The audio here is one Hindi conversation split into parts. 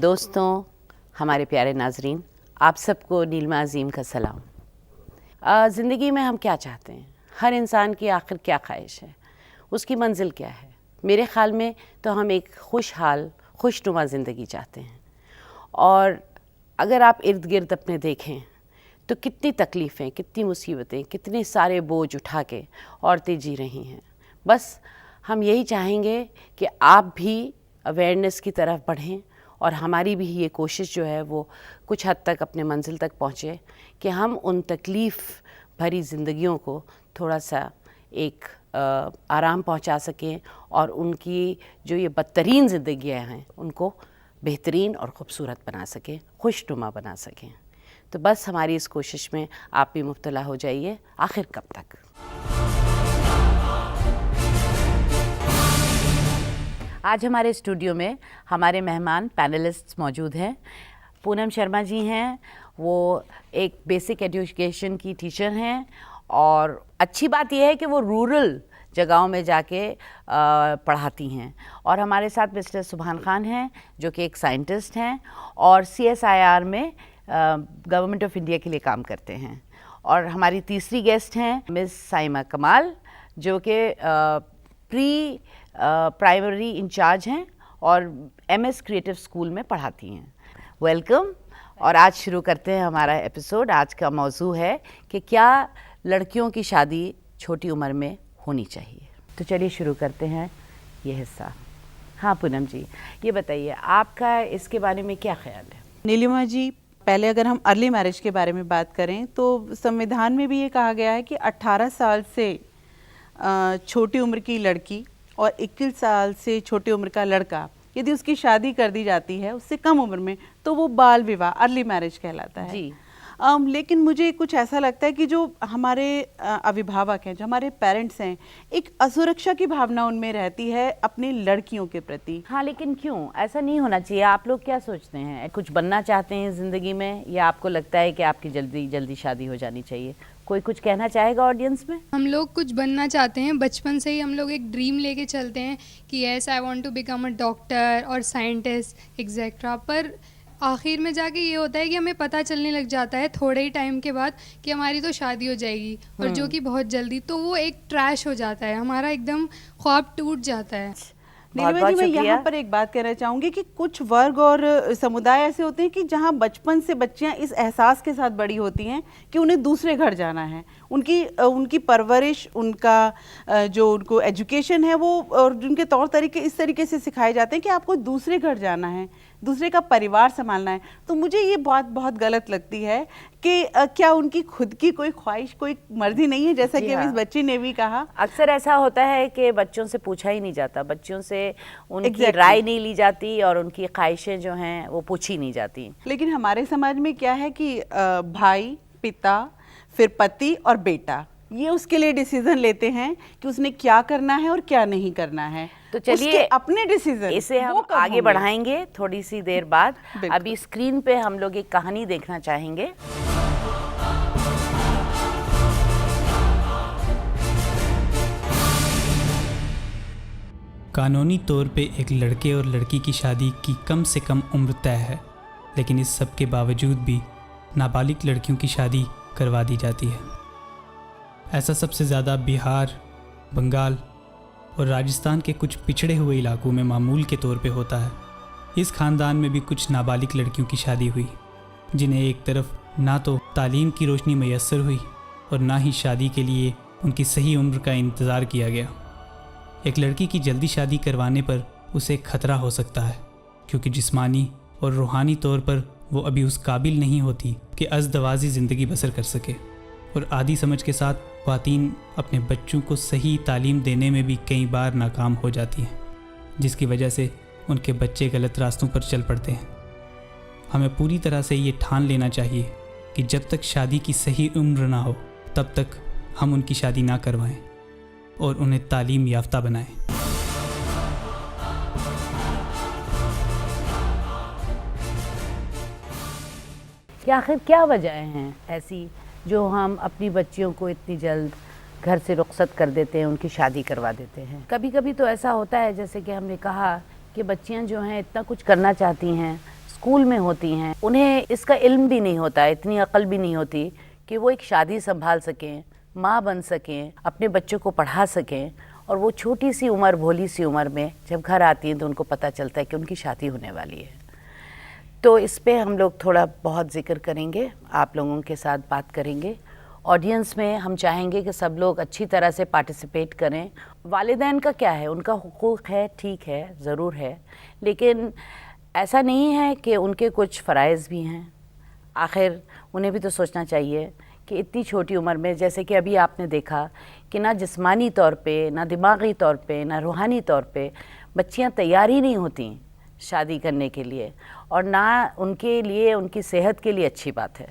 दोस्तों, हमारे प्यारे नाजरीन, आप सबको नीलमा अज़ीम का सलाम। ज़िंदगी में हम क्या चाहते हैं? हर इंसान की आखिर क्या ख्वाहिश है? उसकी मंजिल क्या है? मेरे ख़्याल में तो हम एक खुशहाल खुशनुमा ज़िंदगी चाहते हैं। और अगर आप इर्द गिर्द अपने देखें तो कितनी तकलीफ़ें, कितनी मुसीबतें, कितने सारे बोझ उठा के औरतें जी रही हैं। बस हम यही चाहेंगे कि आप भी अवेयरनेस की तरफ बढ़ें और हमारी भी ये कोशिश जो है वो कुछ हद तक अपने मंजिल तक पहुँचे कि हम उन तकलीफ़ भरी ज़िंदगियों को थोड़ा सा एक आराम पहुँचा सकें और उनकी जो ये बदतरीन ज़िंदगियाँ हैं उनको बेहतरीन और ख़ूबसूरत बना सकें, खुशनुमा बना सकें। तो बस हमारी इस कोशिश में आप भी मुब्तला हो जाइए। आखिर कब तक? आज हमारे स्टूडियो में हमारे मेहमान पैनलिस्ट्स मौजूद हैं। पूनम शर्मा जी हैं, वो एक बेसिक एजुकेशन की टीचर हैं और अच्छी बात यह है कि वो रूरल जगहों में जाके पढ़ाती हैं। और हमारे साथ मिस्टर सुभान खान हैं जो कि एक साइंटिस्ट हैं और CSIR में गवर्नमेंट ऑफ इंडिया के लिए काम करते हैं। और हमारी तीसरी गेस्ट हैं मिस साइमा कमाल जो कि प्री प्राइमरी इंचार्ज हैं और MS क्रिएटिव स्कूल में पढ़ाती हैं। वेलकम। और आज शुरू करते हैं हमारा एपिसोड। आज का मौजू है कि क्या लड़कियों की शादी छोटी उम्र में होनी चाहिए। तो चलिए शुरू करते हैं ये हिस्सा। हाँ पूनम जी, ये बताइए आपका इसके बारे में क्या ख्याल है? नीलिमा जी, पहले अगर हम अर्ली मैरिज के बारे में बात करें तो संविधान में भी ये कहा गया है कि 18 साल से छोटी उम्र की लड़की और 21 साल से छोटी उम्र का लड़का यदि उसकी शादी कर दी जाती है उससे कम उम्र में तो वो बाल विवाह अर्ली मैरिज कहलाता है जी। लेकिन मुझे कुछ ऐसा लगता है कि जो हमारे अभिभावक हैं, जो हमारे पेरेंट्स हैं, एक असुरक्षा की भावना उनमें रहती है अपनी लड़कियों के प्रति। हाँ, लेकिन क्यों ऐसा नहीं होना चाहिए? आप लोग क्या सोचते हैं? कुछ बनना चाहते हैं ज़िंदगी में या आपको लगता है कि आपकी जल्दी जल्दी शादी हो जानी चाहिए? कोई कुछ कहना चाहेगा ऑडियंस में? हम लोग कुछ बनना चाहते हैं, बचपन से ही हम लोग एक ड्रीम लेके चलते हैं कि yes I want to become a doctor और साइंटिस्ट एक्सेट्रा। पर आखिर में जाके ये होता है कि हमें पता चलने लग जाता है थोड़े ही टाइम के बाद कि हमारी तो शादी हो जाएगी और जो कि बहुत जल्दी, तो वो एक ट्रैश हो जाता है, हमारा एकदम ख्वाब टूट जाता है। नीलिमा जी, मैं यहाँ पर एक बात कहना चाहूँगी कि कुछ वर्ग और समुदाय ऐसे होते हैं कि जहाँ बचपन से बच्चियाँ इस एहसास के साथ बड़ी होती हैं कि उन्हें दूसरे घर जाना है। उनकी परवरिश, उनका जो उनको एजुकेशन है वो और उनके तौर तरीके इस तरीके से सिखाए जाते हैं कि आपको दूसरे घर जाना है, दूसरे का परिवार संभालना है। तो मुझे ये बात बहुत गलत लगती है कि क्या उनकी खुद की कोई ख्वाहिश, कोई मर्जी नहीं है? जैसा कि इस बच्ची ने भी कहा, अक्सर ऐसा होता है कि बच्चों से पूछा ही नहीं जाता, बच्चों से उनकी राय नहीं ली जाती और उनकी ख्वाहिशें जो हैं वो पूछी नहीं जाती। लेकिन हमारे समाज में क्या है कि भाई, पिता, फिर पति और बेटा ये उसके लिए डिसीजन लेते हैं कि उसने क्या करना है और क्या नहीं करना है। तो चलिए अपने डिसीजन इसे हम आगे बढ़ाएंगे थोड़ी सी देर बाद। अभी स्क्रीन पे हम लोग एक कहानी देखना चाहेंगे। कानूनी तौर पे एक लड़के और लड़की की शादी की कम से कम उम्र तय है, लेकिन इस सब के बावजूद भी नाबालिग लड़कियों की शादी करवा दी जाती है। ऐसा सबसे ज़्यादा बिहार, बंगाल और राजस्थान के कुछ पिछड़े हुए इलाकों में मामूल के तौर पे होता है। इस ख़ानदान में भी कुछ नाबालिग लड़कियों की शादी हुई जिन्हें एक तरफ ना तो तालीम की रोशनी मैसर हुई और ना ही शादी के लिए उनकी सही उम्र का इंतज़ार किया गया। एक लड़की की जल्दी शादी करवाने पर उसे खतरा हो सकता है क्योंकि जिस्मानी और रूहानी तौर पर वो अभी उस काबिल नहीं होती कि अज़दवाजी ज़िंदगी बसर कर सके, और आधी समझ के साथ ख़वातीन अपने बच्चों को सही तालीम देने में भी कई बार नाकाम हो जाती हैं, जिसकी वजह से उनके बच्चे गलत रास्तों पर चल पड़ते हैं। हमें पूरी तरह से ये ठान लेना चाहिए कि जब तक शादी की सही उम्र ना हो तब तक हम उनकी शादी ना करवाएं और उन्हें तालीम याफ्ता बनाएं। आखिर क्या वजह हैं ऐसी जो हम अपनी बच्चियों को इतनी जल्द घर से रुखसत कर देते हैं, उनकी शादी करवा देते हैं? कभी कभी तो ऐसा होता है, जैसे कि हमने कहा कि बच्चियां जो हैं इतना कुछ करना चाहती हैं, स्कूल में होती हैं उन्हें इसका इल्म भी नहीं होता, इतनी अक्ल भी नहीं होती कि वो एक शादी संभाल सकें, माँ बन सकें, अपने बच्चों को पढ़ा सकें। और वो छोटी सी उम्र, भोली सी उम्र में जब घर आती हैं तो उनको पता चलता है कि उनकी शादी होने वाली है। तो इस पे हम लोग थोड़ा बहुत जिक्र करेंगे, आप लोगों के साथ बात करेंगे। ऑडियंस में हम चाहेंगे कि सब लोग अच्छी तरह से पार्टिसिपेट करें। वालिदैन का क्या है, उनका हुकूक है, ठीक है, ज़रूर है, लेकिन ऐसा नहीं है कि उनके कुछ फ़राइज़ भी हैं। आखिर उन्हें भी तो सोचना चाहिए कि इतनी छोटी उम्र में, जैसे कि अभी आपने देखा कि ना जिस्मानी तौर पे, ना दिमागी तौर पे, ना रूहानी तौर पे बच्चियां तैयार ही नहीं होती शादी करने के लिए, और ना उनके लिए, उनकी सेहत के लिए अच्छी बात है।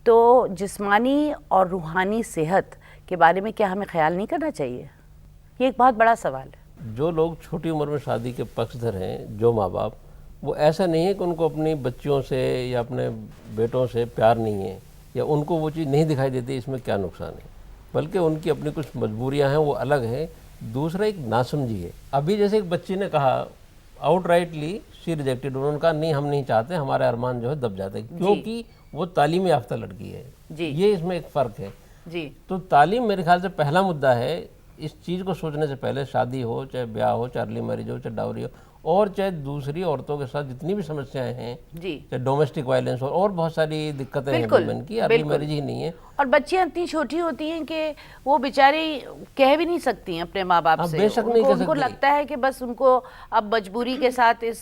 तो जिस्मानी और रूहानी सेहत के बारे में क्या हमें ख्याल नहीं करना चाहिए? ये एक बहुत बड़ा सवाल है। जो लोग छोटी उम्र में शादी के पक्षधर हैं, जो माँ बाप, वो ऐसा नहीं है कि उनको अपनी बच्चियों से या अपने बेटों से प्यार नहीं है या उनको वो चीज़ नहीं दिखाई देती इसमें क्या नुकसान है, बल्कि उनकी अपनी कुछ मजबूरियां हैं, वो अलग है। दूसरा एक नासमझी है। अभी जैसे एक बच्ची ने कहा आउटराइटली, शी रिजेक्टेड, उन्होंने कहा नहीं हम नहीं चाहते, हमारे अरमान जो है दब जाते हैं, क्योंकि वो तालीम याफ्ता लड़की है जी। ये इसमें एक फ़र्क है जी। तो तालीम मेरे ख्याल से पहला मुद्दा है। इस चीज़ को सोचने से पहले, शादी हो, चाहे ब्याह हो, चाहे अर्ली मैरिज हो, चाहे डाउरी हो, और चाहे दूसरी औरतों के साथ जितनी भी समस्याएं हैं जी, चाहे डोमेस्टिक वायलेंस हो, और बहुत सारी दिक्कतें हैं वुमेन की, अर्ली मैरिज ही नहीं है। और बच्चियां इतनी छोटी होती हैं कि वो बेचारी कह भी नहीं सकती हैं अपने माँ बाप से। बेशक नहीं कह सकती। उनको लगता है कि बस उनको अब मजबूरी के साथ इस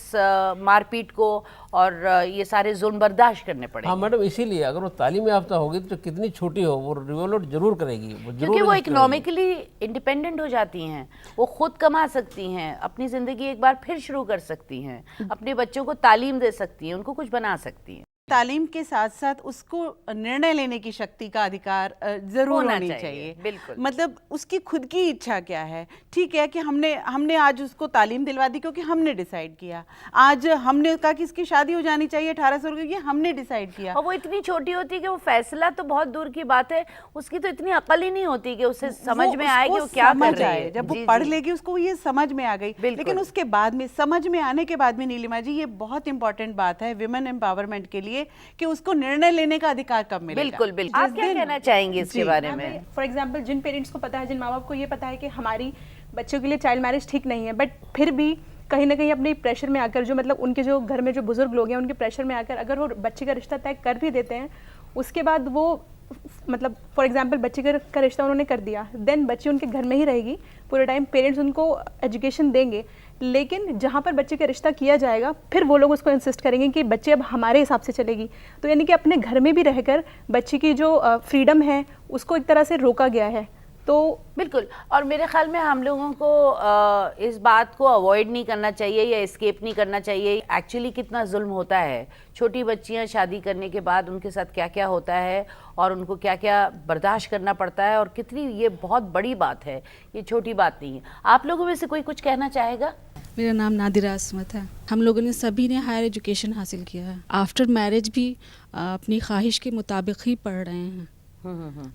मारपीट को और ये सारे जुल्म बर्दाश्त करने पड़ेंगे। हाँ मैडम, इसीलिए अगर वो तालीम याफ्ता होगी तो कितनी छोटी हो वो रिवोल्ट जरूर करेगी, क्योंकि वो इकोनॉमिकली इंडिपेंडेंट हो जाती हैं, वो खुद कमा सकती हैं, अपनी ज़िंदगी एक बार फिर शुरू कर सकती हैं, अपने बच्चों को तालीम दे सकती हैं, उनको कुछ बना सकती हैं। तालीम के साथ साथ उसको निर्णय लेने की शक्ति का अधिकार जरूर होनी चाहिए। बिल्कुल। मतलब उसकी खुद की इच्छा क्या है। ठीक है कि हमने आज उसको तालीम दिलवा दी क्योंकि हमने डिसाइड किया, आज हमने कहा कि इसकी शादी हो जानी चाहिए 18 साल की, हमने डिसाइड किया। और वो इतनी छोटी होती है कि वो फैसला तो बहुत दूर की बात है, उसकी तो इतनी अकल ही नहीं होती कि उसे समझ में आए कि वो क्या कर रही है। जब वो पढ़ लेगी उसको ये समझ में आ गई। लेकिन उसके बाद में, समझ में आने के बाद में नीलिमा जी, ये बहुत इंपॉर्टेंट बात है विमेन एम्पावरमेंट के लिए कि उसको निर्णय लेने का अधिकार कब मिलेगा। बिल्कुल बिल्कुल। आप क्या कहना चाहेंगे इसके बारे में? फॉर एग्जांपल, जिन पेरेंट्स को पता है, जिन माँ बाप को ये पता है कि हमारी बच्चों के लिए चाइल्ड मैरिज ठीक नहीं है, बट फिर भी कहीं ना कहीं अपने प्रेशर में आकर, जो मतलब उनके जो घर में जो बुजुर्ग लोग हैं उनके प्रेशर में आकर अगर वो बच्चे का रिश्ता तय कर भी देते हैं, उसके बाद वो मतलब फॉर एग्जांपल बच्चे का रिश्ता उन्होंने कर दिया, देन बच्ची उनके घर में ही रहेगी पूरे टाइम, पेरेंट्स उनको एजुकेशन देंगे, लेकिन जहाँ पर बच्चे का रिश्ता किया जाएगा फिर वो लोग उसको इंसिस्ट करेंगे कि बच्चे अब हमारे हिसाब से चलेगी। तो यानी कि अपने घर में भी रहकर बच्ची की जो फ्रीडम है उसको एक तरह से रोका गया है। तो बिल्कुल, और मेरे ख्याल में हम लोगों को इस बात को अवॉइड नहीं करना चाहिए या एस्केप नहीं करना चाहिए। एक्चुअली कितना जुल्म होता है, छोटी बच्चियां शादी करने के बाद उनके साथ क्या क्या होता है और उनको क्या क्या बर्दाश्त करना पड़ता है, और कितनी ये बहुत बड़ी बात है, ये छोटी बात नहीं है। आप लोगों में से कोई कुछ कहना चाहेगा? मेरा नाम नादिरा असमत है। हम लोगों ने सभी ने हायर एजुकेशन हासिल किया है। आफ्टर मैरिज भी अपनी ख्वाहिश के मुताबिक ही पढ़ रहे हैं।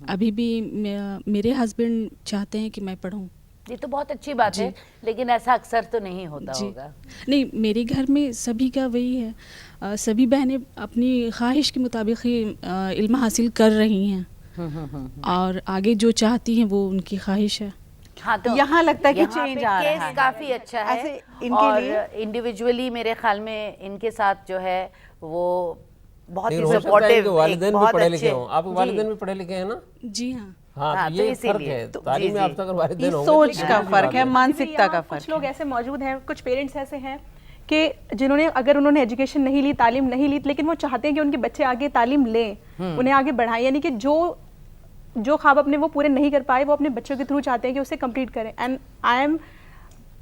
अभी भी मेरे हस्बैंड चाहते हैं कि मैं पढूं। ये तो बहुत अच्छी बात है, लेकिन ऐसा अक्सर तो नहीं होता होगा। नहीं, मेरे घर में सभी का वही है। सभी बहनें अपनी ख्वाहिश के मुताबिक ही इल्म हासिल कर रही हैं और आगे जो चाहती हैं वो उनकी ख्वाहिश है। हाँ, तो यहाँ लगता है कि चेंज आ रहा है, काफी अच्छा है। ऐसे इनके और लिए इंडिविजुअली मेरे ख्याल में इनके साथ जो है वो बहुत ही सपोर्टिव, वालिदैन भी पढ़े लिखे हों। आप वालिदैन भी पढ़े लिखे हैं ना? जी हाँ। हाँ, तो ये फर्क है, तालीम याफ्ता अगर वालिदैन होंगे, सोच का फर्क है, मानसिकता का फर्क। कुछ लोग ऐसे मौजूद हैं, कुछ पेरेंट्स ऐसे हैं कि जिन्होंने अगर उन्होंने एजुकेशन नहीं ली, तालीम नहीं ली, लेकिन वो चाहते हैं कि उनके बच्चे आगे तालीम लें, उन्हें आगे बढ़ाएं, यानी कि जो ख्वाब अपने वो पूरे नहीं कर पाए वो अपने बच्चों के थ्रू चाहते हैं कि उसे कंप्लीट करें। And I am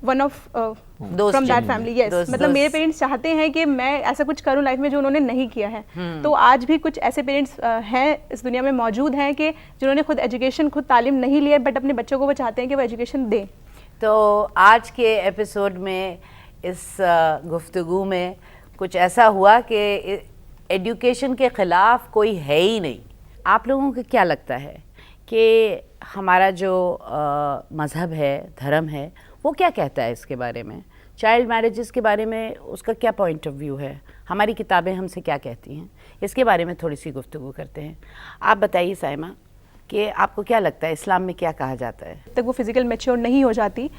one of from that family. Yes, मतलब मेरे पेरेंट्स चाहते हैं कि मैं ऐसा कुछ करूं लाइफ में जो उन्होंने नहीं किया है। तो आज भी कुछ ऐसे पेरेंट्स हैं इस दुनिया में मौजूद हैं कि जिन्होंने खुद एजुकेशन, खुद तालीम नहीं लिया, बट अपने बच्चों को वो चाहते हैं कि वो एजुकेशन दें। तो आज के एपिसोड में, इस गुफ्तगू में कुछ ऐसा हुआ कि एजुकेशन के ख़िलाफ़ कोई है ही नहीं। आप लोगों को क्या लगता है कि हमारा जो मज़हब है, धर्म है, वो क्या कहता है इसके बारे में? चाइल्ड मैरिजेस के बारे में उसका क्या पॉइंट ऑफ व्यू है, हमारी किताबें हमसे क्या कहती हैं, इसके बारे में थोड़ी सी गुफ्तगू करते हैं। आप बताइए साइमा कि आपको क्या लगता है इस्लाम में क्या कहा जाता है? तक वो फिज़िकल मैच्योर नहीं हो जाती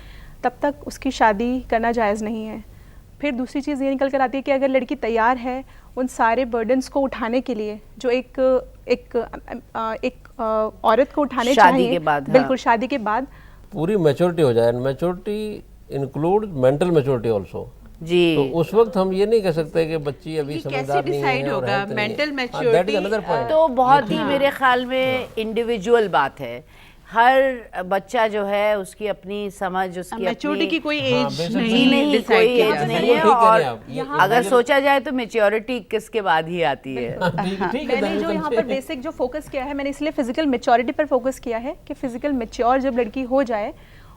तब तक उसकी शादी करना जायज़ नहीं है। फिर दूसरी चीज़ ये निकल कर आती है कि अगर लड़की तैयार है उन सारे बर्डन्स को उठाने के लिए जो एक औरत को उठाने शादी चाहिए के बाद, हाँ। बिल्कुल शादी के बाद पूरी मैच्योरिटी हो जाए, maturity include mental maturity also. जी, तो उस वक्त हम ये नहीं कह सकते कि बच्ची अभी समझदार नहीं है और होगा health नहीं है। मेंटल हाँ, that is maturity? another point। तो बहुत ही मेरे ख्याल में इंडिविजुअल बात है। हर बच्चा जो है उसकी अपनी समझ, उसकी मैच्योरिटी की कोई एज बेशक जी नहीं, decide कोई किया एज जाता है। नहीं बिल्कुल है। ठीक कह और रहे हैं आप। ये- अगर सोचा जाए तो मेच्योरिटी 21 के बाद ही आती है। ठीक है, मैंने जो यहाँ पर बेसिक जो फोकस किया है, मैंने इसलिए फिजिकल मेच्योरिटी पर फोकस किया है कि फिजिकल मेच्योर जब लड़की हो जाए,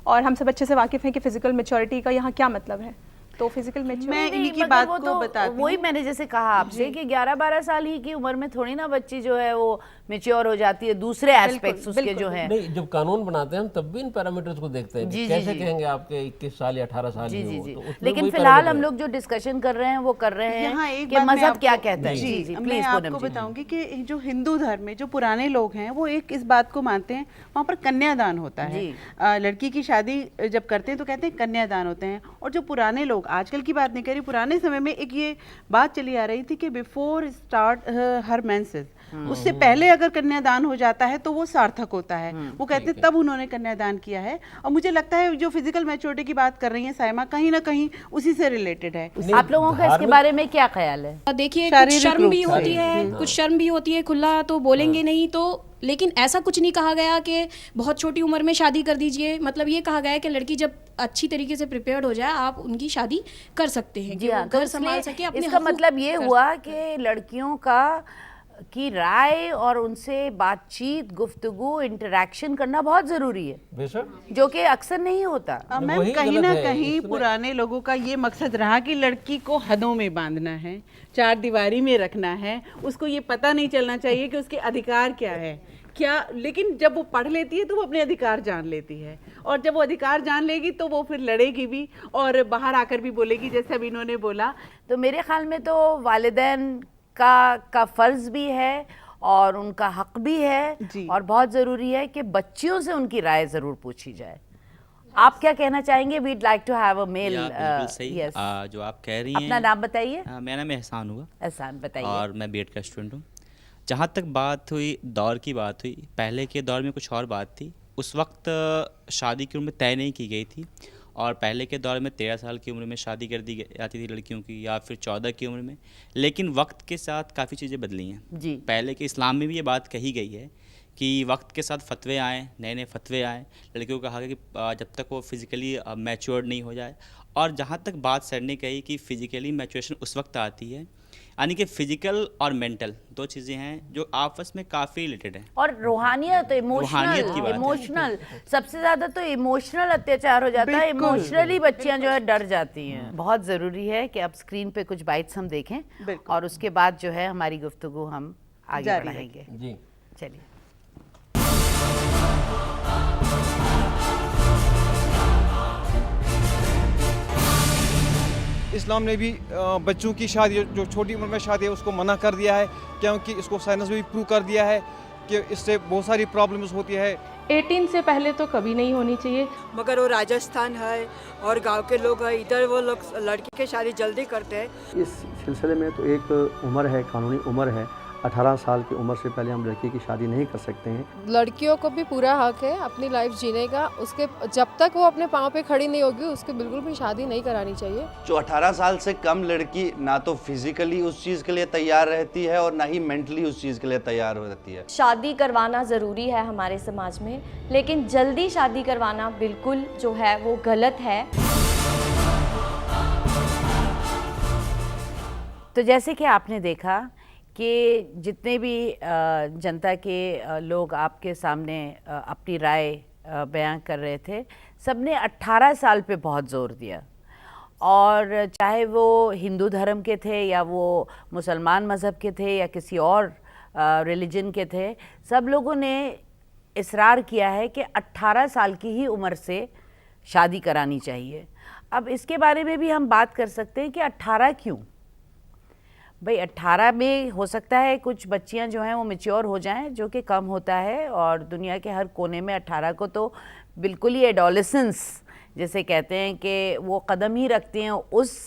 और हम सब अच्छे से वाकिफ हैं कि फिजिकल मेच्योरिटी का यहाँ क्या मतलब है, तो फिजिकल मेच्योर मैं इन्हीं की मगर बात वो को तो बताती वही हूँ। मैंने जैसे कहा आपसे कि 11-12 साल ही की उम्र में थोड़ी ना बच्ची जो है वो मेच्योर हो जाती है, दूसरे एस्पेक्ट्स उसके जो हैं। नहीं, जब कानून बनाते हैं हम तब भी इन पैरामीटर्स को देखते हैं कि जी, कैसे जी। कहेंगे आपके 21 साल या 18 साल जी की जी हो, जी तो उसमें लेकिन वही फिलहाल पैरामीटर हम है। लोग जो डिस्कशन कर रहे हैं वो कर रहे यहाँ हैं एक कि बात मैं मजहब क्या आपको- कहता है। जी जी मैं प्लीज आपको पूनम जी। बताऊंगी कि जो हिंदू धर्म में जो पुराने लोग हैं वो एक इस बात को मानते हैं, वहाँ पर कन्यादान होता है। जी। लड़की की शादी जब करते हैं तो कहते हैं कन्यादान होते हैं। और जो पुराने लोग, आजकल की बात नहीं करी, पुराने समय में एक ये बात चली आ रही थी कि बिफोर स्टार्ट हर मेंसेस, उससे पहले अगर कन्यादान हो जाता है तो वो सार्थक होता है। वो कहते हैं तब उन्होंने कन्यादान किया है। और मुझे लगता है जो फिजिकल मैच्योरिटी की बात कर रही हैं साइमा, कहीं ना कहीं उसी से रिलेटेड है। आप लोगों का इसके बारे में क्या ख्याल है? देखिए, कुछ शारीरिक शर्म रूप भी से। होती है, कुछ शर्म भी होती है, खुला तो बोलेंगे नहीं तो, लेकिन ऐसा कुछ नहीं कहा गया कि बहुत छोटी उम्र में शादी कर दीजिए। मतलब ये कहा गया है कि लड़की जब अच्छी तरीके से प्रिपेयर्ड हो जाए आप उनकी शादी कर सकते हैं, जी कि हाँ, वो तो घर संभाल इसलिए सके, अपने इसका हकूक मतलब ये कर हुआ कि लड़कियों की राय और उनसे बातचीत, गुफ्तगू, इंटरेक्शन करना बहुत ज़रूरी है, बेशक जो कि अक्सर नहीं होता। मैम वही कहीं गलत ना है, कहीं इसमें- पुराने लोगों का ये मकसद रहा कि लड़की को हदों में बांधना है, चार दीवारी में रखना है, उसको ये पता नहीं चलना चाहिए कि उसके अधिकार क्या है क्या। लेकिन जब वो पढ़ लेती है तो वो अपने अधिकार जान लेती है, और जब वो अधिकार जान लेगी तो वो फिर लड़ेगी भी और बाहर आकर भी बोलेगी, जैसे अभी इन्होंने बोला। तो मेरे ख्याल में तो वालिदैन का फ़र्ज़ भी है और उनका हक भी है, जी। और बहुत ज़रूरी है कि बच्चियों से उनकी राय ज़रूर पूछी जाए। आप क्या कहना चाहेंगे? We'd like to have a mail. बिल्कुल सही। यस, जो आप कह रही हैं, अपना नाम बताइए। मेरा नाम एहसान हुआ एहसान बताइए। और मैं बीएड का स्टूडेंट हूँ। जहाँ तक बात हुई दौर की, बात हुई पहले के दौर में कुछ और बात थी। उस वक्त शादी की उम्र तय नहीं की गई थी, और पहले के दौर में 13 साल की उम्र में शादी कर दी जाती थी लड़कियों की, या फिर 14 की उम्र में। लेकिन वक्त के साथ काफ़ी चीज़ें बदली हैं। जी। पहले के इस्लाम में भी ये बात कही गई है कि वक्त के साथ फतवे आए, नए नए फतवे आए, लड़कियों को कहा गया कि जब तक वो फिज़िकली मैच्योर्ड नहीं हो जाए। और जहाँ तक बात सर ने कही कि फ़िज़िकली मैच्योरेशन उस वक्त आती है, यानी कि फ़िज़िकल और मेंटल दो चीज़ें हैं जो आपस में काफ़ी रिलेटेड हैं। और रूहानियत, रूहानियत की बात है। इमोशनल, सबसे ज़्यादा तो इमोशनल अत्याचार हो जाता है। इमोशनली बच्चियां जो है डर जाती हैं। बहुत ज़रूरी है कि अब स्क्रीन पे कुछ बाइट्स हम देखें, बिल्कुल। और उसके बाद जो है हमारी गुफ्तगू हम आगे जारी बढ़ाएंगे। जी। चलिए। इस्लाम ने भी बच्चों की शादी, जो छोटी उम्र में शादी है, उसको मना कर दिया है, क्योंकि इसको साइंस में भी प्रूव कर दिया है कि इससे बहुत सारी प्रॉब्लम्स होती है। 18 से पहले तो कभी नहीं होनी चाहिए। मगर वो राजस्थान है और गांव के लोग हैं, इधर वो लोग लड़की की शादी जल्दी करते हैं। इस सिलसिले में तो एक उम्र है, कानूनी उम्र है, 18 साल की उम्र से पहले हम लड़की की शादी नहीं कर सकते हैं। लड़कियों को भी पूरा हक है अपनी लाइफ जीने का। उसके जब तक वो अपने पाँव पे खड़ी नहीं होगी उसको बिल्कुल भी शादी नहीं करानी चाहिए। जो 18 साल से कम लड़की ना तो फिजिकली उस चीज़ के लिए तैयार रहती है और ना ही मेंटली उस चीज़ के लिए तैयार हो रहती है। शादी करवाना ज़रूरी है हमारे समाज में, लेकिन जल्दी शादी करवाना बिल्कुल जो है वो गलत है। तो जैसे कि आपने देखा कि जितने भी जनता के लोग आपके सामने अपनी राय बयां कर रहे थे, सबने 18 साल पे बहुत ज़ोर दिया। और चाहे वो हिंदू धर्म के थे या वो मुसलमान मज़हब के थे या किसी और रिलीजन के थे, सब लोगों ने इसरार किया है कि 18 साल की ही उम्र से शादी करानी चाहिए। अब इसके बारे में भी हम बात कर सकते हैं कि 18 क्यों? भाई 18 में हो सकता है कुछ बच्चियां जो हैं वो मैच्योर हो जाएं, जो कि कम होता है, और दुनिया के हर कोने में 18 को तो बिल्कुल ही एडोलेसेंस जैसे कहते हैं कि वो कदम ही रखते हैं उस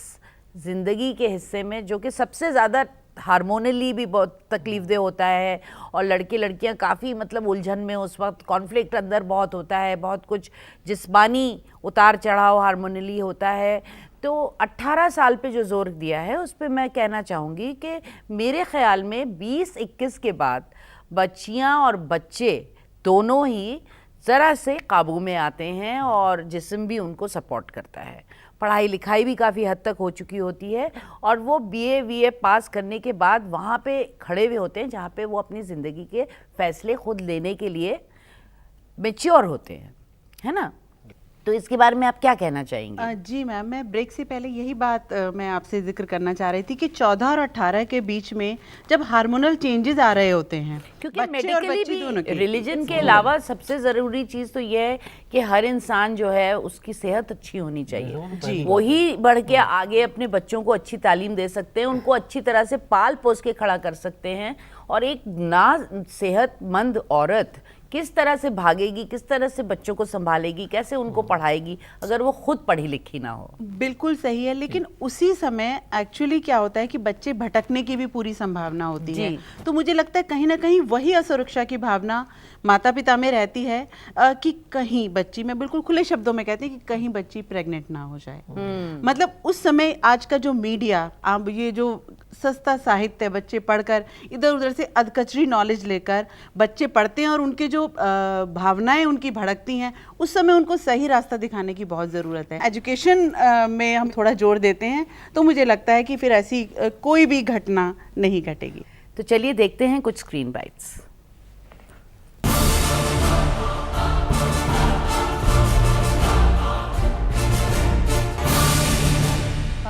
ज़िंदगी के हिस्से में जो कि सबसे ज़्यादा हार्मोनली भी बहुत तकलीफदेह होता है, और लड़के लड़कियां काफ़ी मतलब उलझन में उस वक्त, कॉन्फ्लिक्ट अंदर बहुत होता है, बहुत कुछ जिस्मानी उतार चढ़ाव हार्मोनली होता है। तो 18 साल पे जो जोर दिया है उस पर मैं कहना चाहूँगी कि मेरे ख़्याल में 20-21 के बाद बच्चियां और बच्चे दोनों ही ज़रा से काबू में आते हैं और जिस्म भी उनको सपोर्ट करता है, पढ़ाई लिखाई भी काफ़ी हद तक हो चुकी होती है, और वो BA पास करने के बाद वहाँ पे खड़े हुए होते हैं जहाँ पे वो अपनी ज़िंदगी के फ़ैसले खुद लेने के लिए मैच्योर होते हैं, है ना? तो इसके बारे में आप क्या कहना चाहेंगे? जी मैम, मैं ब्रेक से पहले यही बात मैं आपसे जिक्र करना चाह रही थी कि 14 और 18 के बीच में जब हार्मोनल चेंजेस आ रहे होते हैं, क्योंकि मेडिकली भी रिलीजन के अलावा सबसे ज़रूरी चीज़ तो ये है कि हर इंसान जो है उसकी सेहत अच्छी होनी चाहिए। वही बढ़ के आगे अपने बच्चों को अच्छी तालीम दे सकते हैं, उनको अच्छी तरह से पाल पोस के खड़ा कर सकते हैं, और एक ना सेहतमंद औरत किस तरह से भागेगी, किस तरह से बच्चों को संभालेगी, कैसे उनको पढ़ाएगी अगर वो खुद पढ़ी लिखी ना हो? बिल्कुल सही है, लेकिन उसी समय एक्चुअली क्या होता है कि बच्चे भटकने की भी पूरी संभावना होती है। तो मुझे लगता है कहीं ना कहीं वही असुरक्षा की भावना माता पिता में रहती है कि कहीं बच्ची, मैं बिल्कुल खुले शब्दों में कहती हूँ कि कहीं बच्ची प्रेग्नेंट ना हो जाए। मतलब उस समय आज का जो मीडिया, अब ये जो सस्ता साहित्य बच्चे पढ़कर इधर उधर से अधकचरी नॉलेज लेकर बच्चे पढ़ते हैं और उनके जो भावनाएं उनकी भड़कती हैं, उस समय उनको सही रास्ता दिखाने की बहुत ज़रूरत है। एजुकेशन में हम थोड़ा जोर देते हैं तो मुझे लगता है कि फिर ऐसी कोई भी घटना नहीं घटेगी। तो चलिए देखते हैं कुछ स्क्रीन बाइट्स।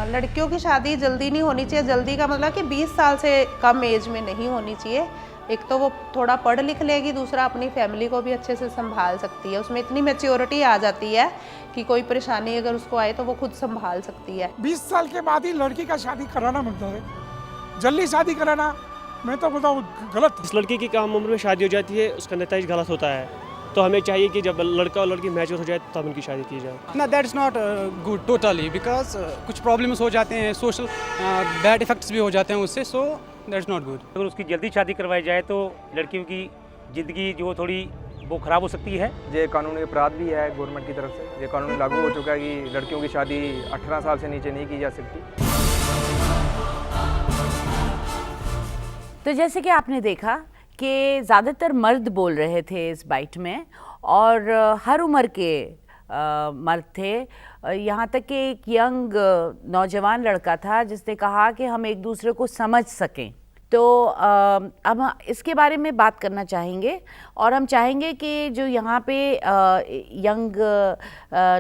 लड़कियों की शादी जल्दी नहीं होनी चाहिए। जल्दी का मतलब कि 20 साल से कम एज में नहीं होनी चाहिए। एक तो वो थोड़ा पढ़ लिख लेगी, दूसरा अपनी फैमिली को भी अच्छे से संभाल सकती है। उसमें इतनी मैच्योरिटी आ जाती है कि कोई परेशानी अगर उसको आए तो वो खुद संभाल सकती है। 20 साल के बाद ही लड़की का शादी कराना मिलता है। जल्दी शादी कराना मैं तो बताऊँ गलत। इस लड़की की कम उम्र में शादी हो जाती है, उसका नतीजा गलत होता है। तो हमें चाहिए कि जब लड़का और लड़की मैच्योर हो जाए तब उनकी शादी की जाए। ना that is not good totally, because कुछ प्रॉब्लम्स हो जाते हैं, सोशल बैड इफेक्ट्स भी हो जाते हैं उससे, so that is not good. अगर उसकी जल्दी शादी करवाई जाए तो लड़कियों की ज़िंदगी जो थोड़ी वो ख़राब हो सकती है। ये कानूनी अपराध भी है गवर्नमेंट की तरफ से। ये कानून लागू हो चुका है कि लड़कियों की शादी 18 साल से नीचे नहीं की जा सकती। तो जैसे कि आपने देखा कि ज़्यादातर मर्द बोल रहे थे इस बाइट में, और हर उम्र के मर्द थे। यहाँ तक कि एक यंग नौजवान लड़का था जिसने कहा कि हम एक दूसरे को समझ सकें। तो अब इसके बारे में बात करना चाहेंगे, और हम चाहेंगे कि जो यहाँ पे यंग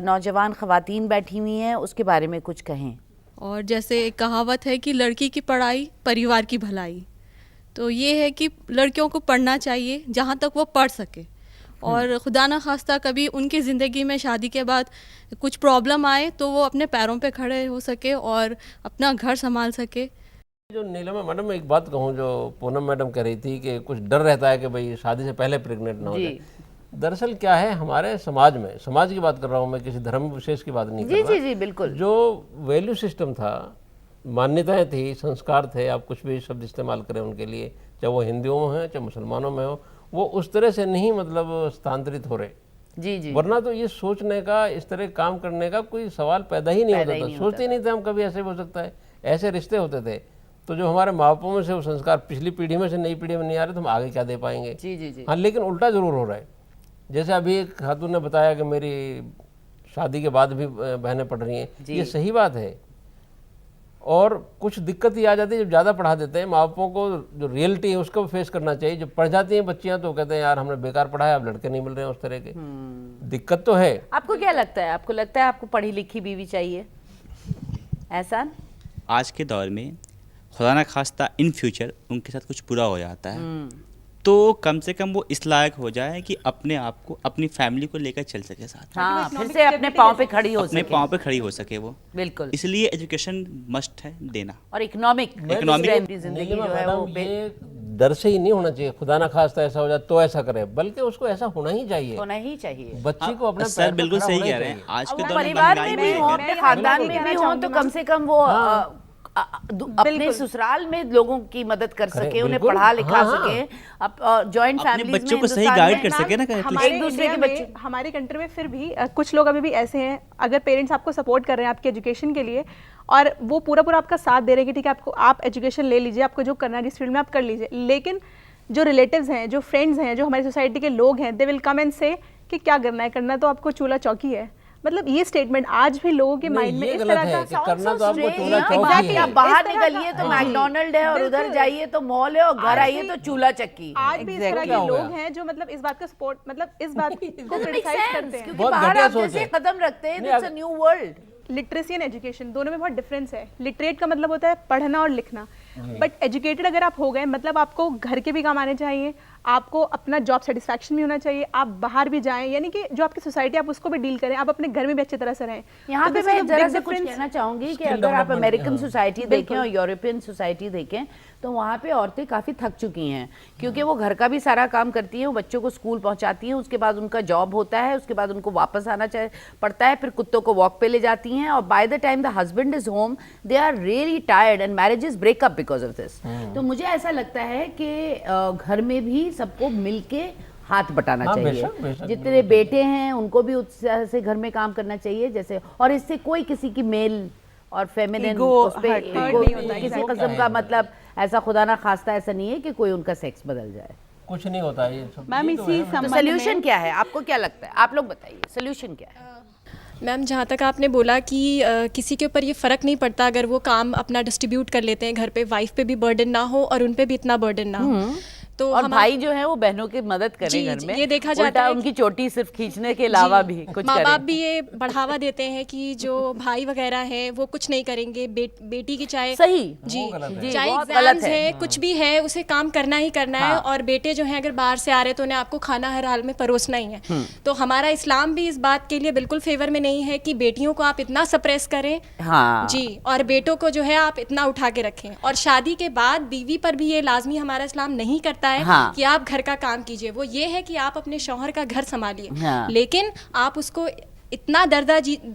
नौजवान ख़वातीन बैठी हुई हैं उसके बारे में कुछ कहें। और जैसे एक कहावत है कि लड़की की पढ़ाई परिवार की भलाई, तो ये है कि लड़कियों को पढ़ना चाहिए जहाँ तक वो पढ़ सके, और खुदा न खास्ता कभी उनकी ज़िंदगी में शादी के बाद कुछ प्रॉब्लम आए तो वो अपने पैरों पे खड़े हो सके और अपना घर संभाल सके। जो नीलम मैडम, एक बात कहूँ जो पूनम मैडम कह रही थी कि कुछ डर रहता है कि भाई शादी से पहले प्रेग्नेंट ना हो जाए। दरअसल क्या है, हमारे समाज में, समाज की बात कर रहा हूँ मैं, किसी धर्म विशेष की बात नहीं कर रहा। जी बिल्कुल। जो वैल्यू सिस्टम था, मान्यताएं थी, संस्कार थे, आप कुछ भी शब्द इस्तेमाल करें उनके लिए, चाहे वो हिंदुओं में हो चाहे मुसलमानों में हो, वो उस तरह से नहीं मतलब स्थानांतरित हो रहे। जी। वरना तो ये सोचने का, इस तरह काम करने का कोई सवाल पैदा ही नहीं होता था। सोचते ही नहीं थे हम कभी ऐसे हो सकता है, ऐसे रिश्ते होते थे। तो जो हमारे माँ बापों में से वो संस्कार पिछली पीढ़ी में से नई पीढ़ी में नहीं आ रहे तो हम आगे क्या दे पाएंगे। जी। हाँ, लेकिन उल्टा ज़रूर हो रहा है। जैसे अभी एक खातून ने बताया कि मेरी शादी के बाद भी बहनें पढ़ रही हैं, ये सही बात है। और कुछ दिक्कत ही आ जाती है जब ज़्यादा पढ़ा देते हैं। माँ बापों को जो रियलिटी है उसको फेस करना चाहिए। जब पढ़ जाती हैं बच्चियाँ तो कहते हैं यार हमने बेकार पढ़ाया, अब लड़के नहीं मिल रहे हैं उस तरह के। दिक्कत तो है। आपको क्या लगता है, आपको लगता है आपको पढ़ी लिखी बीवी चाहिए? एहसान, आज के दौर में खुदा न खास्ता इन फ्यूचर उनके साथ कुछ बुरा हो जाता है तो कम से कम वो इस लायक हो जाए कि अपने आप को, अपनी फैमिली को लेकर चल सके साथ। हाँ, फिर से अपने पाँव पे खड़ी हो सके। अपने पाँव पे खड़ी हो सके वो, बिल्कुल। इसलिए एजुकेशन मस्ट है देना। और इकोनॉमिक जिंदगी जो है वो डर से ही नहीं होना चाहिए, खुदा ना खास्ता ऐसा हो जाए तो ऐसा करे, बल्कि उसको ऐसा होना ही चाहिए। होना ही चाहिए। बच्ची को अपना सर बिल्कुल सही कह रहे हैं। आज के दौर में परिवार में भी हो, अपने खानदान में भी हो, तो कम से कम वो अपने ससुराल में लोगों की मदद कर सके, उन्हें पढ़ा लिखा सके, जॉइंट फैमिली में बच्चों को सही गाइड कर सके ना, एक दूसरे के बच्चे। हमारे कंट्री में फिर भी कुछ लोग अभी भी ऐसे हैं, अगर पेरेंट्स आपको सपोर्ट कर रहे हैं आपके एजुकेशन के लिए और वो पूरा आपका साथ दे रहे हैं कि ठीक है आपको, आप एजुकेशन ले लीजिए, आपको जो करना है जिस फील्ड में आप कर लीजिए, लेकिन जो रिलेटिव्स हैं, जो फ्रेंड्स हैं, जो हमारी सोसाइटी के लोग हैं, दे विल कम एंड से कि क्या करना है, करना तो आपको चूल्हा चौकी है। मतलब ये स्टेटमेंट आज भी लोगों के माइंड में इस तरह का करना तो आपको चूल्हा चौकी है। आप बाहर निकलिए तो मैकडॉनल्ड है और उधर जाइए तो मॉल है और घर आइए तो चूल्हा चक्की। आज भी इस तरह के लोग हैं जो मतलब इस बात का सपोर्ट, मतलब इस बात को क्रिटिसाइज करते हैं, क्योंकि बाहर आप जैसे कदम रखते हैं, it's a new world. Literacy and education दोनों में बहुत डिफरेंस है। लिटरेट का मतलब होता है पढ़ना और लिखना, बट एजुकेटेड अगर आप हो गए मतलब आपको घर के भी काम आने चाहिए, आपको अपना जॉब सेटिस्फैक्शन भी होना चाहिए, आप बाहर भी जाएं, यानी कि जो आपकी सोसाइटी आप उसको भी डील करें, आप अपने घर में भी अच्छी तरह से रहें। यहाँ पे मैं जरा से कुछ कहना चाहूंगी कि अगर आप अमेरिकन सोसाइटी देखें और यूरोपियन सोसाइटी देखें तो वहाँ पे औरतें काफ़ी थक चुकी हैं, क्योंकि वो घर का भी सारा काम करती हैं, वो बच्चों को स्कूल पहुँचाती हैं, उसके बाद उनका जॉब होता है, उसके बाद उनको वापस आना पड़ता है, फिर कुत्तों को वॉक पे ले जाती हैं, और by the time the husband is home they are really tired and marriages break up because of this. तो मुझे ऐसा लगता है कि घर में भी सबको मिलके हाथ बटाना चाहिए। जितने बेटे हैं उनको भी उत्साह से घर में काम करना चाहिए, जैसे, और इससे कोई किसी की मेल और फेमिनिन किसी किस्म का मतलब ऐसा खुदा ना खास्ता ऐसा नहीं है कि कोई उनका सेक्स बदल जाए, कुछ नहीं होता है ये सब। मैम इसी तो सोल्यूशन क्या है, आपको क्या लगता है, आप लोग बताइए सोल्यूशन क्या है? मैम, जहाँ तक आपने बोला कि किसी के ऊपर ये फ़र्क नहीं पड़ता अगर वो काम अपना डिस्ट्रीब्यूट कर लेते हैं घर पे, वाइफ पे भी बर्डन ना हो और उन पे भी इतना बर्डन ना हो, तो और भाई जो है वो बहनों की मदद करें घर में, ये देखा जाता है उनकी चोटी सिर्फ खींचने के अलावा भी कुछ माँ बाप भी ये बढ़ावा देते हैं कि जो भाई वगैरह हैं वो कुछ नहीं करेंगे, बेटी की चाहे सही चाहे एग्जाम्स है कुछ भी है उसे काम करना ही करना है, और बेटे जो हैं अगर बाहर से आ रहे तो उन्हें आपको खाना हर हाल में परोसना ही है। तो हमारा इस्लाम भी इस बात के लिए बिल्कुल फेवर में नहीं है कि बेटियों को आप इतना सप्रेस करें जी, और बेटों को जो है आप इतना उठा के रखें, और शादी के बाद बीवी पर भी ये लाजमी हमारा इस्लाम नहीं करता है कि आप घर का काम कीजिए, वो ये है कि आप अपने शौहर का घर संभालिए, लेकिन आप उसको इतना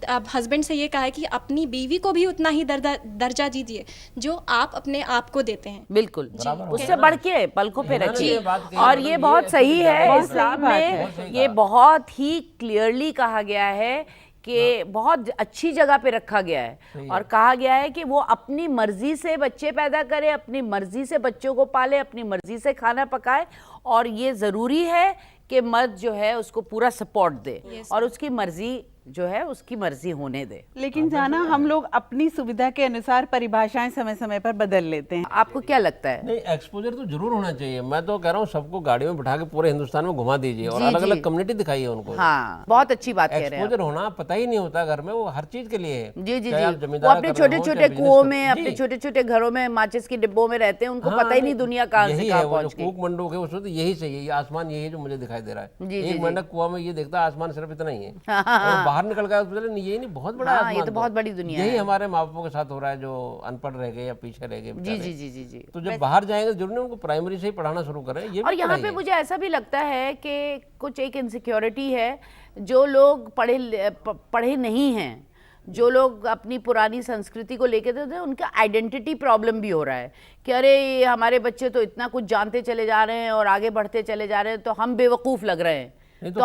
अब हस्बैंड से ये कहा है कि अपनी बीवी को भी उतना ही दर्जा दीजिए जो आप अपने आप को देते हैं। बिल्कुल, उससे बढ़ के पलकों पे रखिए, और ये बहुत सही है। इस्लाम में ये बहुत ही क्लियरली कहा गया है कि बहुत अच्छी जगह पे रखा गया है, और कहा गया है कि वो अपनी मर्जी से बच्चे पैदा करे, अपनी मर्जी से बच्चों को पाले, अपनी मर्जी से खाना पकाए, और ये ज़रूरी है कि मर्द जो है उसको पूरा सपोर्ट दे और उसकी मर्जी जो है उसकी मर्जी होने दे। लेकिन जाना हम लोग अपनी सुविधा के अनुसार परिभाषाएं समय समय पर बदल लेते हैं। आपको क्या लगता है? नहीं, एक्सपोजर तो जरूर होना चाहिए। मैं तो कह रहा हूँ सबको गाड़ी में बिठा के पूरे हिंदुस्तान में घुमा दीजिए और अलग अलग कम्युनिटी दिखाइए उनको। हाँ, बहुत अच्छी बात कह रहे हैं। एक्सपोजर होना पता ही नहीं होता घर में, वो हर चीज के लिए है। जी जी जी, वो अपने छोटे छोटे कुओं में, अपने छोटे छोटे घरों में माचिस की डिब्बों में रहते हैं, उनको पता ही नहीं दुनिया कहाँ से कहाँ पहुँच गई। कूक मंडूक है उसमें तो यही चाहिए, ये आसमान यही है जो मुझे दिखाई दे रहा है। एक मेंढक कुआं में ये देखता है आसमान सिर्फ इतना ही है, बाहर निकल कर ये नहीं बहुत बड़ा आसमान, ये तो बहुत बड़ी दुनिया है। यही हमारे माँ बापों के साथ हो रहा है जो अनपढ़ रह गए या पीछे रह गए। जी जी जी जी जी। तो जब बाहर जाएंगे जरूर नहीं उनको प्राइमरी से ही पढ़ाना शुरू करें। ये और यहाँ पे मुझे ऐसा भी लगता है कि कुछ एक इनसिक्योरिटी है, जो लोग पढ़े नहीं हैं, जो लोग अपनी पुरानी संस्कृति को लेके थे, उनका आइडेंटिटी प्रॉब्लम भी हो रहा है कि अरे हमारे बच्चे तो इतना कुछ जानते चले जा रहे हैं और आगे बढ़ते चले जा रहे हैं, तो हम बेवकूफ़ लग रहे हैं, तो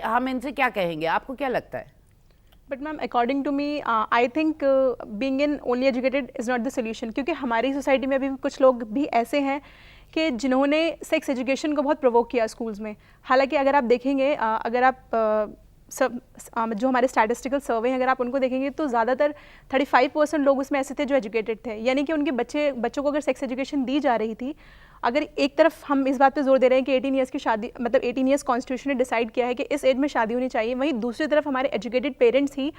हम इनसे क्या कहेंगे? आपको क्या लगता है? But ma'am, according to me I think being in only educated is not the solution, क्योंकि हमारी सोसाइटी में अभी कुछ लोग भी ऐसे हैं कि जिन्होंने सेक्स एजुकेशन को बहुत प्रोवोक किया स्कूल्स में। हालांकि अगर आप देखेंगे, अगर आप जो हमारे स्टैटिस्टिकल सर्वे हैं अगर आप उनको देखेंगे तो ज़्यादातर 35% लोग उसमें ऐसे थे जो एजुकेटेड थे, यानी कि उनके बच्चों को अगर सेक्स एजुकेशन दी जा रही थी, अगर एक तरफ हम इस बात पे जोर दे रहे हैं कि 18 ईयर्स की शादी, मतलब 18 ईयर्स कॉन्स्टिट्यूशन ने डिसाइड किया है कि इस एज में शादी होनी चाहिए, वहीं दूसरी तरफ हमारे एजुकेटेड पेरेंट्स ही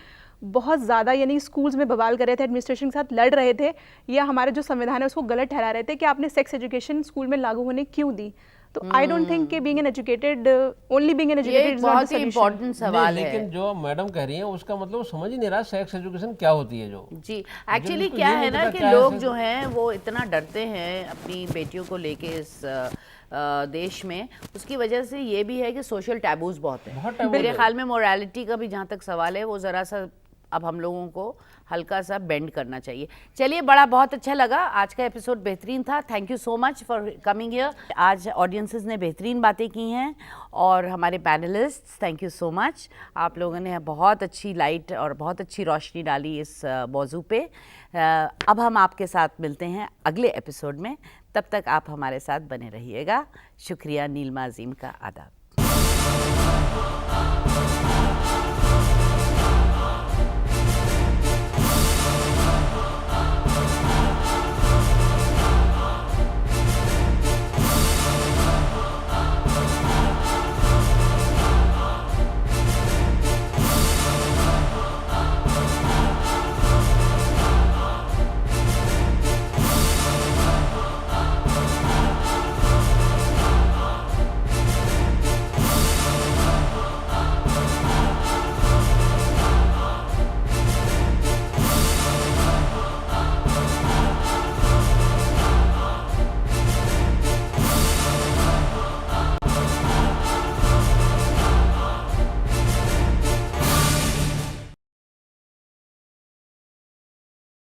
बहुत ज़्यादा यानी स्कूल्स में बवाल कर रहे थे, एडमिनिस्ट्रेशन के साथ लड़ रहे थे, या हमारे जो संविधान है उसको गलत ठहरा रहे थे कि आपने सेक्स एजुकेशन स्कूल में लागू होने क्यों दी। तो आई डोंट थिंक कि being an educated only being an educated is not the important सवाल है। लेकिन जो मैडम कह रही हैं उसका मतलब वो समझ ही नहीं रहा सेक्स एजुकेशन क्या होती है। जो जी एक्चुअली क्या है ना कि लोग जो हैं वो इतना डरते हैं अपनी बेटियों को लेके इस देश में, उसकी वजह से ये भी है कि सोशल टैबूज बहुत है। मेरे ख्याल में मोरालिटी का भी जहाँ तक सवाल है वो ज़रा सा अब हम लोगों को हल्का सा बेंड करना चाहिए। चलिए, बड़ा बहुत अच्छा लगा, आज का एपिसोड बेहतरीन था। Thank you so much for coming here. आज ऑडियंसेस ने बेहतरीन बातें की हैं और हमारे panellists, thank you so much. आप लोगों ने बहुत अच्छी लाइट और बहुत अच्छी रोशनी डाली इस मौजू पे। अब हम आपके साथ मिलते हैं अगले एपिसोड में, तब तक आप हमारे साथ बने रहिएगा। शुक्रिया। नीलमा अजीम का आदाब।